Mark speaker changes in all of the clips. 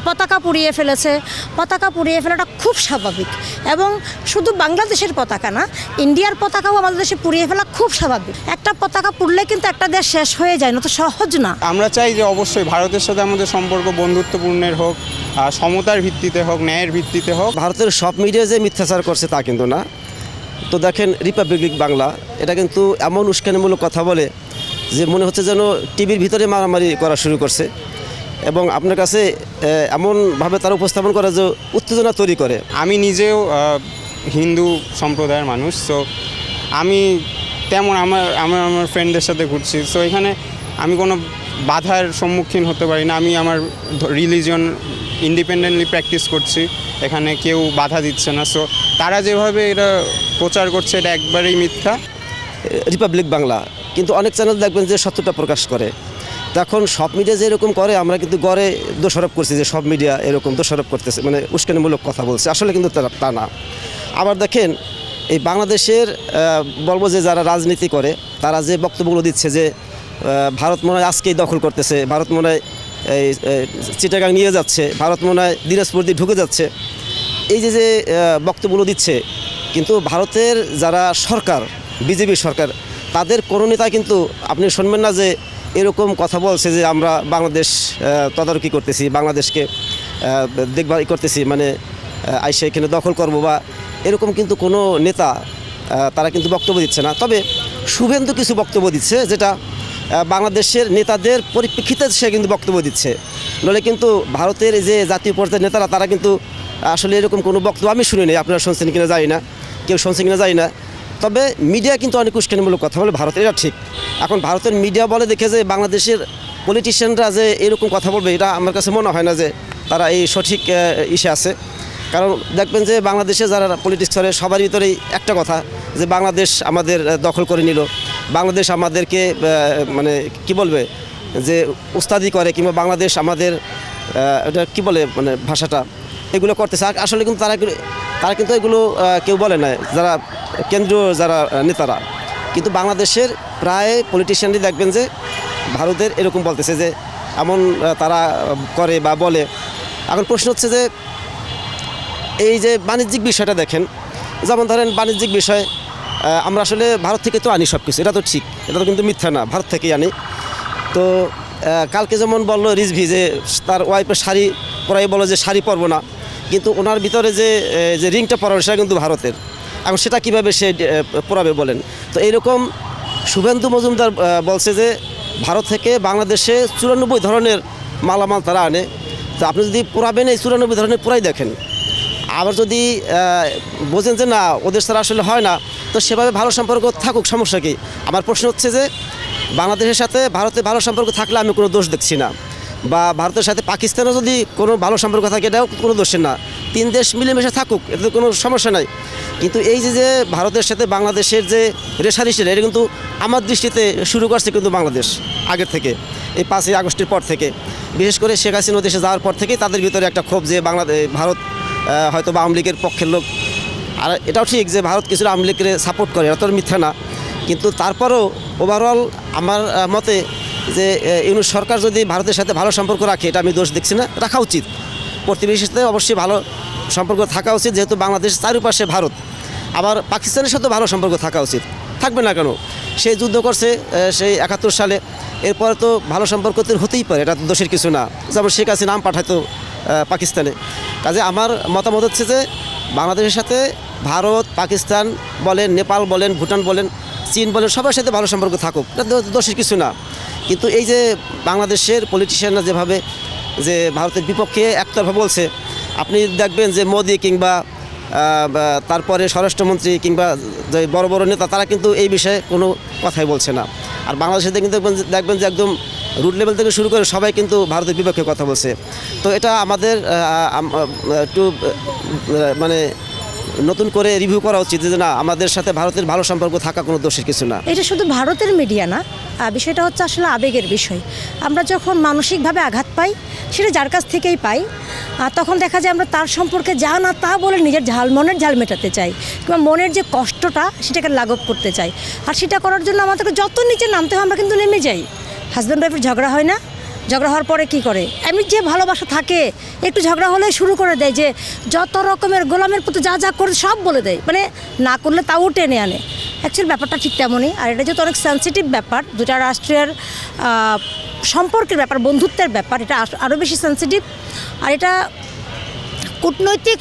Speaker 1: পতাকা পুড়িয়ে ফেলেছে, পতাকা পুড়িয়ে ফেলাটা খুব স্বাভাবিক। এবং শুধু বাংলাদেশের পতাকা না, ইন্ডিয়ার পতাকাও আমাদের দেশে পুড়িয়ে ফেলা খুব স্বাভাবিক। একটা পতাকা পুড়লে কিন্তু একটা দেশ শেষ হয়ে যায় না, তো সহজ না।
Speaker 2: আমরা চাই যে অবশ্যই ভারতের সাথে আমাদের সম্পর্ক বন্ধুত্বপূর্ণের হোক, সমতার ভিত্তিতে হোক, ন্যায়ের ভিত্তিতে হোক।
Speaker 3: ভারতের সব মিডিয়া যে মিথ্যাচার করছে তা কিন্তু না। তো দেখেন রিপাবলিক বাংলা, এটা কিন্তু এমন উস্কানিমূলক কথা বলে যে মনে হচ্ছে যেন টিভির ভিতরে মারামারি করা শুরু করছে, এবং আপনার কাছে এমনভাবে তারা উপস্থাপন করে যে উত্তেজনা তৈরি করে।
Speaker 2: আমি নিজেও হিন্দু সম্প্রদায়ের মানুষ, সো আমি তেমন আমার ফ্রেন্ডদের সাথে ঘুরছি, সো এখানে আমি কোনো বাধার সম্মুখীন হতে পারি না। আমি আমার রিলিজিয়ন ইন্ডিপেন্ডেন্টলি প্র্যাকটিস করছি, এখানে কেউ বাধা দিচ্ছে না। সো তারা যেভাবে এটা প্রচার করছে এটা একবারেই মিথ্যা।
Speaker 3: রিপাবলিক বাংলা কিন্তু অনেক চ্যানেল দেখবেন যে সত্যটা প্রকাশ করে। তখন সব মিডিয়া যে এরকম করে, আমরা কিন্তু গড়ে দোষারোপ করছি যে সব মিডিয়া এরকম দোষারোপ করতেছে, মানে উস্কানিমূলক কথা বলছে। আসলে কিন্তু তা না। আবার দেখেন এই বাংলাদেশের বলবো যে যারা রাজনীতি করে তারা যে বক্তব্যগুলো দিচ্ছে যে ভারত মনে হয় আজকেই দখল করতেছে, ভারত মনে হয় এই চিটাগাং নিয়ে যাচ্ছে, ভারত মনে হয় দিনাজপুর দিয়ে ঢুকে যাচ্ছে, এই যে বক্তব্যগুলো দিচ্ছে, কিন্তু ভারতের যারা সরকার, বিজেপি সরকার, তাদের কোনো নেতা কিন্তু আপনি শুনবেন না যে এরকম কথা বলছে যে আমরা বাংলাদেশ তদারকি করতেছি, বাংলাদেশকে দেখভাল করতেছি, মানে আইসে এখানে দখল করবো বা এরকম কিন্তু কোনো নেতা তারা কিন্তু বক্তব্য দিচ্ছে না। তবে শুভেন্দু কিছু বক্তব্য দিচ্ছে যেটা বাংলাদেশের নেতাদের পরিপ্রেক্ষিতে সে কিন্তু বক্তব্য দিচ্ছে। নইলে কিন্তু ভারতের যে জাতীয় পর্যায়ের নেতারা তারা কিন্তু আসলে এরকম কোনো বক্তব্য আমি শুনিনি। আপনারা শুনছেন কিনা জানি না, কেউ শুনছেন কিনা জানি না। তবে মিডিয়া কিন্তু অনেক উস্কানিমূলক কথা বলে ভারতের, এটা ঠিক। এখন ভারতের মিডিয়া বলে দেখে যে বাংলাদেশের পলিটিশিয়ানরা যে এরকম কথা বলবে, এটা আমার কাছে মনে হয় না যে তারা এই সঠিক ইসে আছে। কারণ দেখবেন যে বাংলাদেশে যারা পলিটিক্স করে সবার ভিতরেই একটা কথা যে বাংলাদেশ আমাদের দখল করে নিল, বাংলাদেশ আমাদেরকে মানে কি বলবে যে উস্তাদি করে, কিংবা বাংলাদেশ আমাদের এটা কি বলে মানে ভাষাটা, এগুলো করতেছে। আসলে কিন্তু তারা কিন্তু এগুলো কেউ বলে না, যারা কেন্দ্রীয় যারা নেতারা। কিন্তু বাংলাদেশের প্রায় পলিটিশিয়ানই দেখবেন যে ভারতের এরকম বলতেছে যে এমন তারা করে বা বলে। এখন প্রশ্ন হচ্ছে যে এই যে বাণিজ্যিক বিষয়টা দেখেন, যেমন ধরেন বাণিজ্যিক বিষয় আমরা আসলে ভারত থেকে তো আনি সব কিছু, এটা তো ঠিক, এটা তো কিন্তু মিথ্যা না, ভারত থেকেই আনি। তো কালকে যেমন বললো রিজভি যে তার ওয়াইফের শাড়ি পরাই বলো যে শাড়ি পরবো না, কিন্তু ওনার ভিতরে যে রিংটা পরানো সেটা কিন্তু ভারতের। এখন সেটা কীভাবে সে পরাবে বলেন? তো এইরকম শুভেন্দু মজুমদার বলছে যে ভারত থেকে বাংলাদেশে 94 ধরনের মালামাল তারা আনে। তো আপনি যদি পরাবেন এই 94 ধরনের পুরাই দেখেন, আবার যদি বোঝেন যে না ওদের ছাড়া আসলে হয় না, তো সেভাবে ভালো সম্পর্ক থাকুক, সমস্যা কী? আমার প্রশ্ন হচ্ছে যে বাংলাদেশের সাথে ভারতের ভালো সম্পর্ক থাকলে আমি কোনো দোষ দেখছি না, বা ভারতের সাথে পাকিস্তানও যদি কোনো ভালো সম্পর্ক থাকে এটাও কোনো দোষের না। 3 দেশ মিলেমিশে থাকুক, এতে কোনো সমস্যা নাই। কিন্তু এই যে ভারতের সাথে বাংলাদেশের যে রেশারেশিটা, এটা কিন্তু আমার দৃষ্টিতে শুরু করছে কিন্তু বাংলাদেশ আগের থেকে, এই 5ই আগস্টের পর থেকে, বিশেষ করে শেখ হাসিনা দেশে যাওয়ার পর থেকেই তাদের ভিতরে একটা ক্ষোভ যে ভারত হয়তো বা আওয়ামী লীগের পক্ষের লোক। আর এটাও ঠিক যে ভারত কিছুটা আওয়ামী লীগকে সাপোর্ট করে, এটা তো মিথ্যা না। কিন্তু তারপরেও ওভারঅল আমার মতে যে ইউনূস সরকার যদি ভারতের সাথে ভালো সম্পর্ক রাখে, এটা আমি দোষ দেখছি না, রাখা উচিত। প্রতিবেশীর সাথে অবশ্যই ভালো সম্পর্ক থাকা উচিত, যেহেতু বাংলাদেশের চারপাশে ভারত। আবার পাকিস্তানের সাথেও ভালো সম্পর্ক থাকা উচিত, থাকবে না কেন? সে যুদ্ধ করছে সেই 71 সালে, এরপরে তো ভালো সম্পর্ক তো হতেই পারে, এটা তো দোষের কিছু না। যেমন শেখ হাসিনা নাম পাঠাতো পাকিস্তানে। কাজে আমার মতামত হচ্ছে যে বাংলাদেশের সাথে ভারত, পাকিস্তান বলেন, নেপাল বলেন, ভুটান বলেন, চীন বলেন, সবার সাথে ভালো সম্পর্ক থাকুক, এটা দোষের কিছু না। কিন্তু এই যে বাংলাদেশের পলিটিশিয়ানরা যেভাবে যে ভারতের বিপক্ষে একতরফা বলছে, আপনি দেখবেন যে মোদি কিংবা তারপরে স্বরাষ্ট্রমন্ত্রী কিংবা যে বড় বড় নেতা, তারা কিন্তু এই বিষয়ে কোনো কথাই বলছে না। আর বাংলাদেশে কিন্তু দেখবেন যে একদম রুট লেভেল থেকে শুরু করে সবাই কিন্তু ভারতের বিপক্ষে কথা বলছে। তো এটা আমাদের একটু মানে নতুন করে রিভিউ করা উচিত যে না, আমাদের সাথে ভারতের ভালো সম্পর্ক থাকা কোনো দোষের কিছু না।
Speaker 1: এটা শুধু ভারতের মিডিয়া না, বিষয়টা হচ্ছে আসলে আবেগের বিষয়। আমরা যখন মানসিকভাবে আঘাত পাই, সেটা যার কাছ থেকেই পাই, তখন দেখা যায় আমরা তার সম্পর্কে যা না তা বলে নিজের মনের ঝাল মেটাতে চাই, কিংবা মনের যে কষ্টটা সেটাকে লাঘব করতে চাই। আর সেটা করার জন্য আমাদেরকে যত নিচে নামতে হয় আমরা কিন্তু নেমে যাই। হাজব্যান্ড ওয়াইফের ঝগড়া হয় না, ঝগড়া হওয়ার পরে কি করে, এমনি যে ভালোবাসা থাকে একটু ঝগড়া হলে শুরু করে দেয় যে যত রকমের গোলামের প্রতি যা যা করে সব বলে দেয়, মানে না করলে তাও টেনে আনে। অ্যাকচুয়ালি ব্যাপারটা ঠিক তেমনই। আর এটা যেহেতু অনেক সেন্সিটিভ ব্যাপার, দুটা রাষ্ট্রের সম্পর্কের ব্যাপার, বন্ধুত্বের ব্যাপার, এটা আরও বেশি সেন্সিটিভ। আর এটা কূটনৈতিক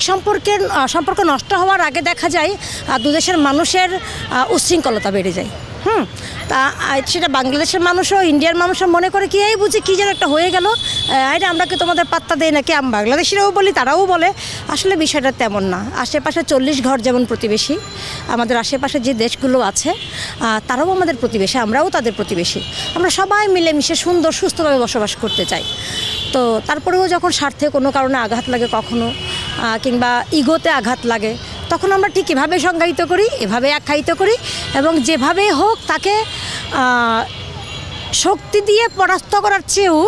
Speaker 1: সম্পর্ক নষ্ট হওয়ার আগে দেখা যায় দু দেশের মানুষের উচ্ছৃঙ্খলতা বেড়ে যায়। তা সেটা বাংলাদেশের মানুষও ইন্ডিয়ার মানুষও মনে করে কি এই বুঝি কী যেন একটা হয়ে গেল, এটা আমরা কি তোমাদের পাত্তা দেই নাকি, বাংলাদেশিরাও বলি তারাও বলে। আসলে বিষয়টা তেমন না। আশেপাশে 40 ঘর যেমন প্রতিবেশী, আমাদের আশেপাশে যে দেশগুলো আছে তারাও আমাদের প্রতিবেশী, আমরাও তাদের প্রতিবেশী। আমরা সবাই মিলেমিশে সুন্দর সুস্থভাবে বসবাস করতে চাই। তো তারপরেও যখন স্বার্থে কোনো কারণে আঘাত লাগে কখনো, কিংবা ইগোতে আঘাত লাগে, তখন আমরা ঠিক এভাবে সংজ্ঞায়িত করি, এভাবে আখ্যায়িত করি, এবং যেভাবেই হোক তাকে শক্তি দিয়ে পরাস্ত করার চেয়েও,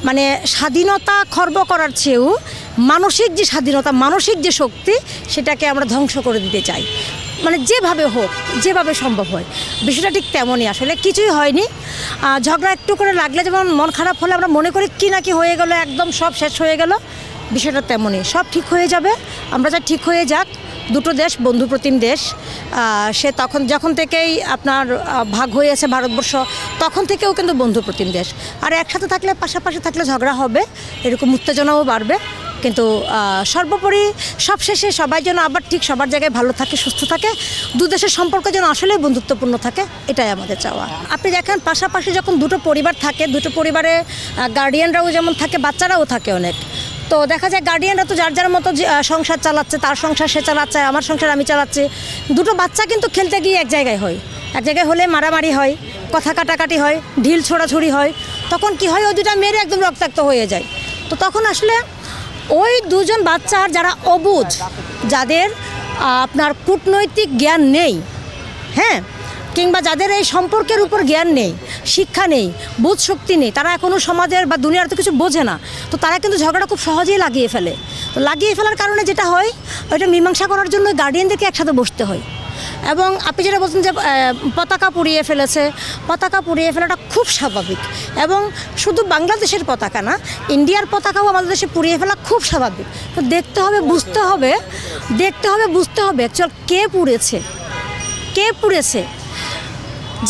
Speaker 1: মানে স্বাধীনতা খর্ব করার চেয়েও মানসিক যে স্বাধীনতা, মানসিক যে শক্তি, সেটাকে আমরা ধ্বংস করে দিতে চাই। মানে যেভাবে হোক, যেভাবে সম্ভব হয়। বিষয়টা ঠিক তেমনই। আসলে কিছুই হয়নি, ঝগড়া একটু করে লাগলে যেমন মন খারাপ হলে আমরা মনে করি কি না কি হয়ে গেল, একদম সব শেষ হয়ে গেল, বিষয়টা তেমনই। সব ঠিক হয়ে যাবে, আমরা যা ঠিক হয়ে যাক। দুটো দেশ বন্ধুপ্রতিম দেশ, সে যখন থেকেই আপনার ভাগ হয়েছে ভারতবর্ষ, তখন থেকেও কিন্তু বন্ধুপ্রতিম দেশ। আর একসাথে থাকলে, পাশাপাশি থাকলে ঝগড়া হবে, এরকম উত্তেজনাও বাড়বে, কিন্তু সর্বোপরি সবশেষে সবাই যেন আবার ঠিক সবার জায়গায় ভালো থাকে, সুস্থ থাকে, দু দেশের সম্পর্ক যেন আসলেই বন্ধুত্বপূর্ণ থাকে, এটাই আমাদের চাওয়া। আপনি দেখেন পাশাপাশি যখন দুটো পরিবার থাকে, দুটো পরিবারে গার্ডিয়ানরাও যেমন থাকে, বাচ্চারাও থাকে অনেক। তো দেখা যায় গার্ডিয়ানরা তো যার যার মতো সংসার চালাচ্ছে, তার সংসার সে চালাচ্ছে, আমার সংসার আমি চালাচ্ছি। দুটো বাচ্চা কিন্তু খেলতে গিয়ে এক জায়গায় হয়, এক জায়গায় হলে মারামারি হয়, কথা কাটাকাটি হয়, ঢিল ছোড়াছুড়ি হয়। তখন কি হয়, ওই দুটা মেরে একদম রক্তাক্ত হয়ে যায়। তো তখন আসলে ওই দুজন বাচ্চার যারা অবুঝ, যাদের আপনার কূটনৈতিক জ্ঞান নেই, হ্যাঁ, কিংবা যাদের এই সম্পর্কের উপর জ্ঞান নেই, শিক্ষা নেই, বোধ শক্তি নেই, তারা এখনও সমাজের বা দুনিয়ার তো কিছু বোঝে না, তো তারা কিন্তু ঝগড়া খুব সহজেই লাগিয়ে ফেলে। তো লাগিয়ে ফেলার কারণে যেটা হয়, ওইটা মীমাংসা করার জন্য গার্ডিয়ানদেরকে একসাথে বসতে হয়। এবং আপনি যেটা বলছেন যে পতাকা পুড়িয়ে ফেলেছে, পতাকা পুড়িয়ে ফেলাটা খুব স্বাভাবিক। এবং শুধু বাংলাদেশের পতাকা না, ইন্ডিয়ার পতাকাও আমাদের দেশে পুড়িয়ে ফেলা খুব স্বাভাবিক। তো দেখতে হবে, বুঝতে হবে অ্যাকচুয়াল কে পুড়েছে।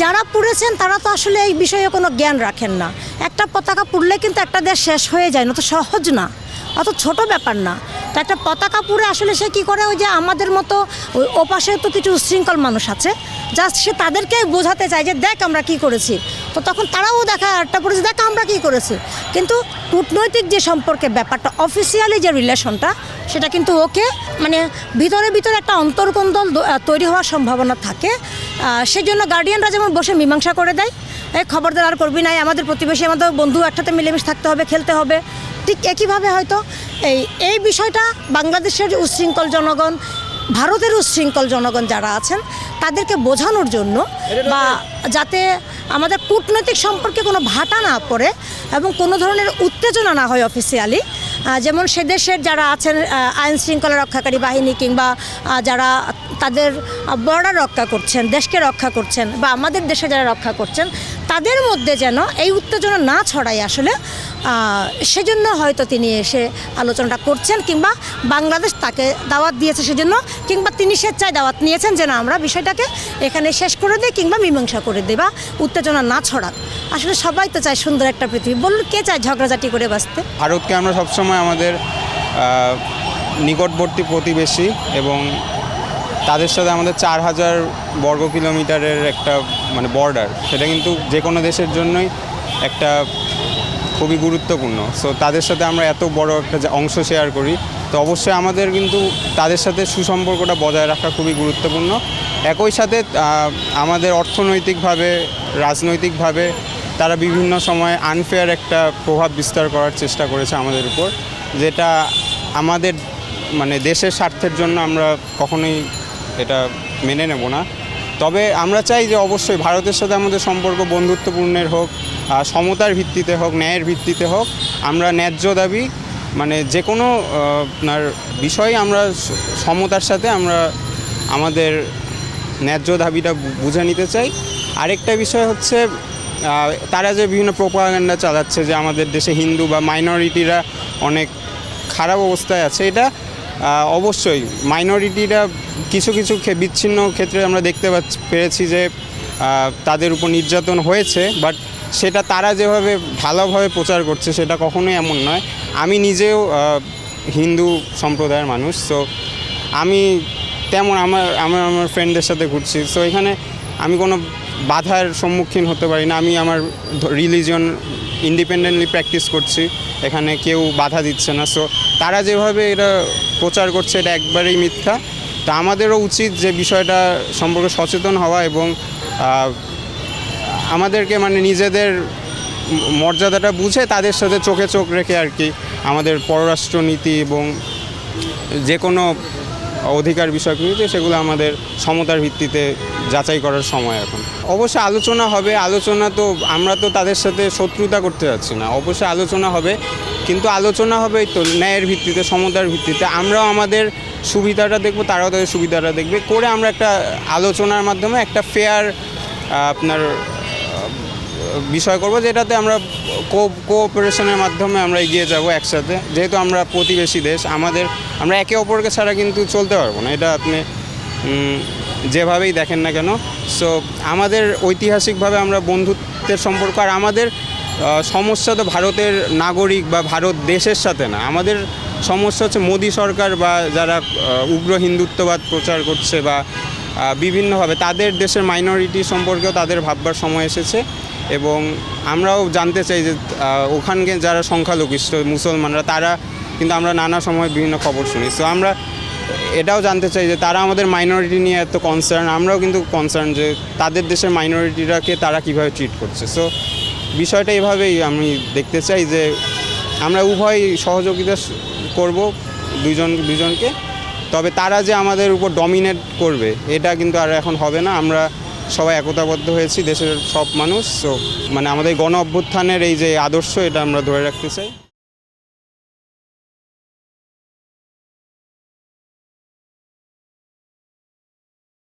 Speaker 1: যারা পুড়েছেন তারা তো আসলে এই বিষয়ে কোনো জ্ঞান রাখেন না। একটা পতাকা পুড়লে কিন্তু একটা দেশ শেষ হয়ে যায় না, তো সহজ না, অত ছোট ব্যাপার না। তো একটা পতাকা পুড়ে আসলে সে কী করে, ওই যে আমাদের মতো ওই ওপাশে তো কিছু উচ্ছৃঙ্খল মানুষ আছে, জাস্ট সে তাদেরকে বোঝাতে চায় যে দেখ আমরা কি করেছি। তো তখন তারাও দেখা একটা পড়েছে, দেখ আমরা কি করেছি। কিন্তু কূটনৈতিক যে সম্পর্কের ব্যাপারটা, অফিসিয়ালি যে রিলেশনটা, সেটা কিন্তু ওকে মানে ভিতরে একটা অন্তর্কন্দল তৈরি হওয়ার সম্ভাবনা থাকে। সেজন্য গার্ডিয়ানরা যেমন বসে মীমাংসা করে দেয়, এই খবরদার আর করবি নাই, আমাদের প্রতিবেশী, আমাদের বন্ধু, একসাথে মিলেমিশে থাকতে হবে, খেলতে হবে। ঠিক একইভাবে হয়তো এই বিষয়টা বাংলাদেশের যে উচ্ছৃঙ্খল জনগণ, ভারতের উচ্ছৃঙ্খল জনগণ যারা আছেন, তাদেরকে বোঝানোর জন্য, বা যাতে আমাদের কূটনৈতিক সম্পর্কে কোনো ভাটা না পড়ে এবং কোনো ধরনের উত্তেজনা না হয় অফিসিয়ালি, যেমন সে দেশের যারা আছেন আইন শৃঙ্খলা রক্ষাকারী বাহিনী, কিংবা যারা তাদের বর্ডার রক্ষা করছেন, দেশকে রক্ষা করছেন, বা আমাদের দেশে যারা রক্ষা করছেন, তাদের মধ্যে যেন এই উত্তেজনা না ছড়ায় আসলে, সেজন্য হয়তো তিনি এসে আলোচনাটা করছেন, কিংবা বাংলাদেশ তাকে দাওয়াত দিয়েছে সেজন্য, কিংবা তিনি স্বেচ্ছায় দাওয়াত নিয়েছেন যে না আমরা বিষয়টাকে এখানে শেষ করে দিই, কিংবা মীমাংসা করে দিই, বা উত্তেজনা না ছড়াক। আসলে সবাই তো চায় সুন্দর একটা পৃথিবী, বলুন কে চায় ঝগড়াঝাটি করে বাঁচতে।
Speaker 2: ভারতকে আমরা সবসময় আমাদের নিকটবর্তী প্রতিবেশী, এবং তাদের সাথে আমাদের 4000 বর্গ কিলোমিটারের একটা মানে বর্ডার, সেটা কিন্তু যে কোনো দেশের জন্যই একটা খুবই গুরুত্বপূর্ণ। সো তাদের সাথে আমরা এত বড় একটা অংশ শেয়ার করি, তো অবশ্যই আমাদের কিন্তু তাদের সাথে সুসম্পর্কটা বজায় রাখা খুবই গুরুত্বপূর্ণ। একই সাথে আমাদের অর্থনৈতিকভাবে, রাজনৈতিকভাবে তারা বিভিন্ন সময় আনফেয়ার একটা প্রভাব বিস্তার করার চেষ্টা করেছে আমাদের উপর, যেটা আমাদের মানে দেশের স্বার্থের জন্য আমরা কখনোই এটা মেনে নেব না। তবে আমরা চাই যে অবশ্যই ভারতের সাথে আমাদের সম্পর্ক বন্ধুত্বপূর্ণের হোক, সমতার ভিত্তিতে হোক, ন্যায়ের ভিত্তিতে হোক। আমরা ন্যায্য দাবি মানে যে কোনো আপনার বিষয়ে আমরা সমতার সাথে আমরা আমাদের ন্যায্য দাবিটা বুঝে নিতে চাই। আরেকটা বিষয় হচ্ছে তারা যে বিভিন্ন প্রোপাগান্ডা চালাচ্ছে যে আমাদের দেশে হিন্দু বা মাইনরিটিরা অনেক খারাপ অবস্থায় আছে, এটা অবশ্যই মাইনরিটিরা কিছু কিছু বিচ্ছিন্ন ক্ষেত্রে আমরা দেখতে পেরেছি যে তাদের উপর নির্যাতন হয়েছে, বাট সেটা তারা যেভাবে ভালোভাবে প্রচার করছে সেটা কখনোই এমন নয়। আমি নিজেও হিন্দু সম্প্রদায়ের মানুষ, সো আমি তেমন আমার ফ্রেন্ডদের সাথে ঘুরছি, সো এখানে আমি কোনো বাধার সম্মুখীন হতে পারি না। আমি আমার রিলিজিয়ন ইন্ডিপেন্ডেন্টলি প্র্যাকটিস করছি, এখানে কেউ বাধা দিচ্ছে না। সো তারা যেভাবে এটা প্রচার করছে এটা একবারেই মিথ্যা। তা আমাদেরও উচিত যে বিষয়টা সম্পর্কে সচেতন হওয়া এবং আমাদেরকে মানে নিজেদের মর্যাদাটা বুঝে তাদের সাথে চোখে চোখ রেখে আর কি আমাদের পররাষ্ট্রনীতি এবং যে কোনো অধিকার বিষয়গুলিতে সেগুলো আমাদের সমতার ভিত্তিতে যাচাই করার সময় এখন। অবশ্যই আলোচনা হবে, আলোচনা তো আমরা তো তাদের সাথে শত্রুতা করতে যাচ্ছি না, অবশ্যই আলোচনা হবে, কিন্তু আলোচনা হবে তো ন্যায়ের ভিত্তিতে, সমতার ভিত্তিতে। আমরাও আমাদের সুবিধাটা দেখব, তারাও তাদের সুবিধাটা দেখবে, করে আমরা একটা আলোচনার মাধ্যমে একটা ফেয়ার আপনার বিষয় করব, যেটাতে আমরা কোঅপারেশনের মাধ্যমে আমরা এগিয়ে যাব একসাথে। যেহেতু আমরা প্রতিবেশী দেশ, আমরা একে অপরকে ছাড়া কিন্তু চলতে পারবো না, এটা আপনি যেভাবেই দেখেন না কেন। সো আমাদের ঐতিহাসিকভাবে আমরা বন্ধুত্বের সম্পর্ক, আর আমাদের সমস্যা তো ভারতের নাগরিক বা ভারত দেশের সাথে না, আমাদের সমস্যা হচ্ছে মোদি সরকার বা যারা উগ্র হিন্দুত্ববাদ প্রচার করছে বা বিভিন্নভাবে তাদের দেশের মাইনরিটি সম্পর্কেও তাদের ভাববার সময় এসেছে। এবং আমরাও জানতে চাই যে ওখানকে যারা সংখ্যালঘিষ্ঠ মুসলমানরা, তারা কিন্তু আমরা নানা সময় বিভিন্ন খবর শুনি। সো আমরা এটাও জানতে চাই যে তারা আমাদের মাইনরিটি নিয়ে এত কনসার্ন, আমরাও কিন্তু কনসার্ন যে তাদের দেশের মাইনরিটিরাকে তারা কীভাবে ট্রিট করছে। সো বিষয়টা এভাবেই আমি দেখতে চাই যে আমরা উভয় সহযোগিতা করব দুজনকে, তবে তারা যে আমাদের উপর ডমিনেট করবে এটা কিন্তু আর এখন হবে না। আমরা সবাই একতাবদ্ধ হয়েছি, দেশের সব মানুষ। সো মানে আমাদের গণ অভ্যুত্থানের এই যে আদর্শ, এটা আমরা ধরে রাখতে চাই।